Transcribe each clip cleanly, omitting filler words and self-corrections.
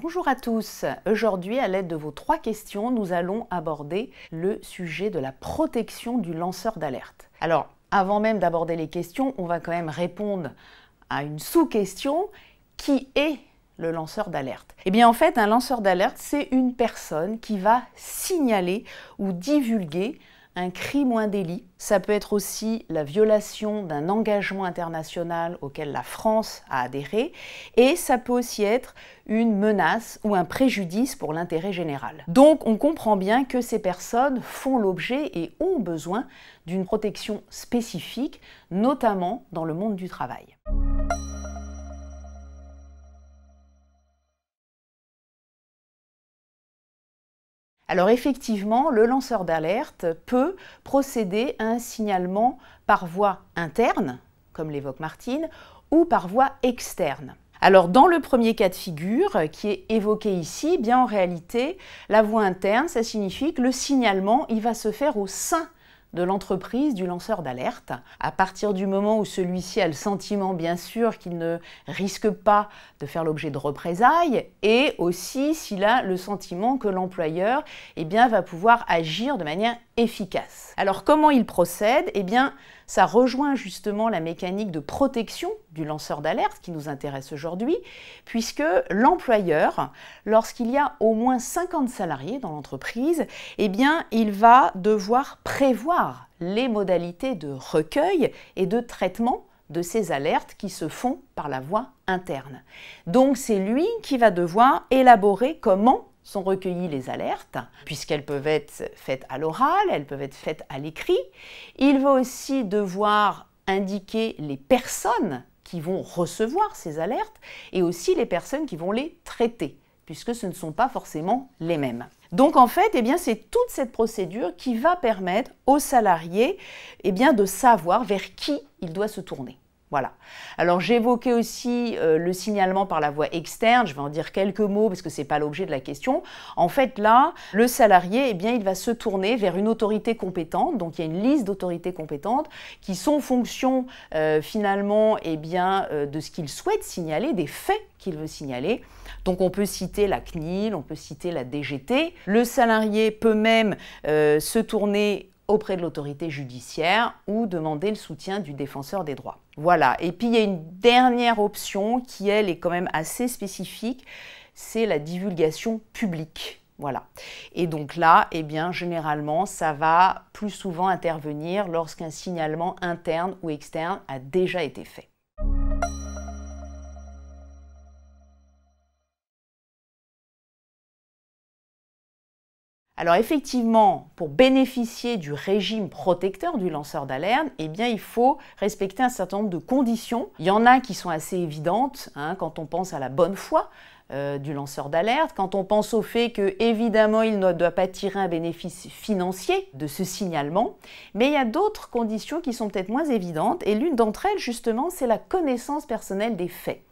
Bonjour à tous. Aujourd'hui, à l'aide de vos 3 questions, nous allons aborder le sujet de la protection du lanceur d'alerte. Alors, avant même d'aborder les questions, on va quand même répondre à une sous-question. Qui est le lanceur d'alerte? Eh bien, en fait, un lanceur d'alerte, c'est une personne qui va signaler ou divulguer un crime ou un délit. Ça peut être aussi la violation d'un engagement international auquel la France a adhéré, et ça peut aussi être une menace ou un préjudice pour l'intérêt général. Donc on comprend bien que ces personnes font l'objet et ont besoin d'une protection spécifique, notamment dans le monde du travail. Alors effectivement, le lanceur d'alerte peut procéder à un signalement par voie interne, comme l'évoque Martine, ou par voie externe. Alors dans le premier cas de figure qui est évoqué ici, bien en réalité, la voie interne, ça signifie que le signalement, il va se faire au sein de l'entreprise du lanceur d'alerte, à partir du moment où celui-ci a le sentiment, bien sûr, qu'il ne risque pas de faire l'objet de représailles, et aussi s'il a le sentiment que l'employeur va pouvoir agir de manière efficace. Alors comment il procède? Eh bien, ça rejoint justement la mécanique de protection du lanceur d'alerte qui nous intéresse aujourd'hui, puisque l'employeur, lorsqu'il y a au moins 50 salariés dans l'entreprise, eh bien, il va devoir prévoir les modalités de recueil et de traitement de ces alertes qui se font par la voie interne. Donc c'est lui qui va devoir élaborer comment sont recueillies les alertes, puisqu'elles peuvent être faites à l'oral, elles peuvent être faites à l'écrit. Il va aussi devoir indiquer les personnes qui vont recevoir ces alertes et aussi les personnes qui vont les traiter, puisque ce ne sont pas forcément les mêmes. Donc en fait, c'est toute cette procédure qui va permettre aux salariés de savoir vers qui il doit se tourner. Voilà. Alors j'évoquais aussi le signalement par la voie externe, je vais en dire quelques mots parce que ce n'est pas l'objet de la question. En fait là, le salarié, il va se tourner vers une autorité compétente, donc il y a une liste d'autorités compétentes qui sont en fonction finalement de ce qu'il souhaite signaler, des faits qu'il veut signaler. Donc on peut citer la CNIL, on peut citer la DGT. Le salarié peut même se tourner auprès de l'autorité judiciaire ou demander le soutien du défenseur des droits. Voilà. Et puis il y a une dernière option qui, elle, est quand même assez spécifique, c'est la divulgation publique. Voilà. Et donc là, généralement, ça va plus souvent intervenir lorsqu'un signalement interne ou externe a déjà été fait. Alors effectivement, pour bénéficier du régime protecteur du lanceur d'alerte, il faut respecter un certain nombre de conditions. Il y en a qui sont assez évidentes quand on pense à la bonne foi du lanceur d'alerte, quand on pense au fait que évidemment il ne doit pas tirer un bénéfice financier de ce signalement, mais il y a d'autres conditions qui sont peut-être moins évidentes, et l'une d'entre elles justement, c'est la connaissance personnelle des faits.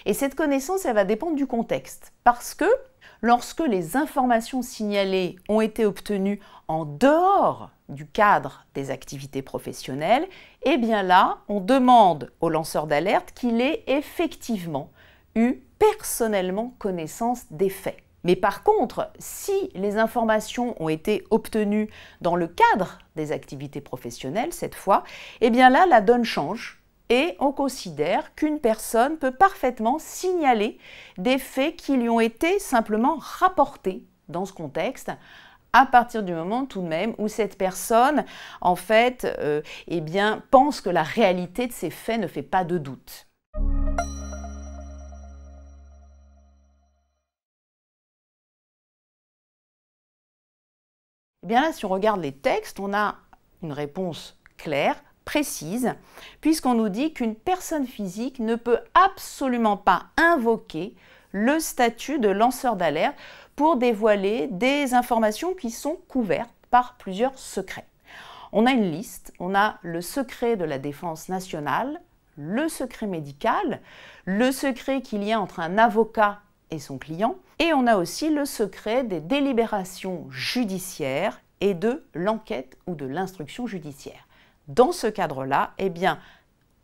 Et cette connaissance, elle va dépendre du contexte, parce que lorsque les informations signalées ont été obtenues en dehors du cadre des activités professionnelles, là, on demande au lanceur d'alerte qu'il ait effectivement eu personnellement connaissance des faits. Mais par contre, si les informations ont été obtenues dans le cadre des activités professionnelles, cette fois, là, la donne change. Et on considère qu'une personne peut parfaitement signaler des faits qui lui ont été simplement rapportés dans ce contexte, à partir du moment tout de même où cette personne, en fait, pense que la réalité de ces faits ne fait pas de doute. Là, si on regarde les textes, on a une réponse claire, précise, puisqu'on nous dit qu'une personne physique ne peut absolument pas invoquer le statut de lanceur d'alerte pour dévoiler des informations qui sont couvertes par plusieurs secrets. On a une liste, on a le secret de la défense nationale, le secret médical, le secret qu'il y a entre un avocat et son client, et on a aussi le secret des délibérations judiciaires et de l'enquête ou de l'instruction judiciaire. Dans ce cadre-là,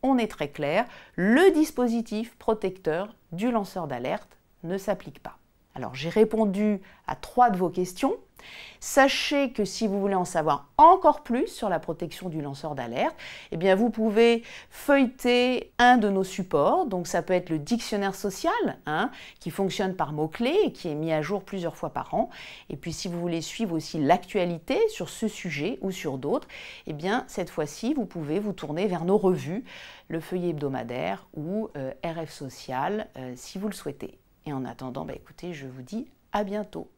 on est très clair, le dispositif protecteur du lanceur d'alerte ne s'applique pas. Alors j'ai répondu à 3 de vos questions. Sachez que si vous voulez en savoir encore plus sur la protection du lanceur d'alerte, eh bien vous pouvez feuilleter un de nos supports. Donc ça peut être le dictionnaire social, qui fonctionne par mots-clés et qui est mis à jour plusieurs fois par an. Et puis si vous voulez suivre aussi l'actualité sur ce sujet ou sur d'autres, eh bien cette fois-ci vous pouvez vous tourner vers nos revues, le feuillet hebdomadaire ou RF Social si vous le souhaitez. Et en attendant, écoutez, je vous dis à bientôt.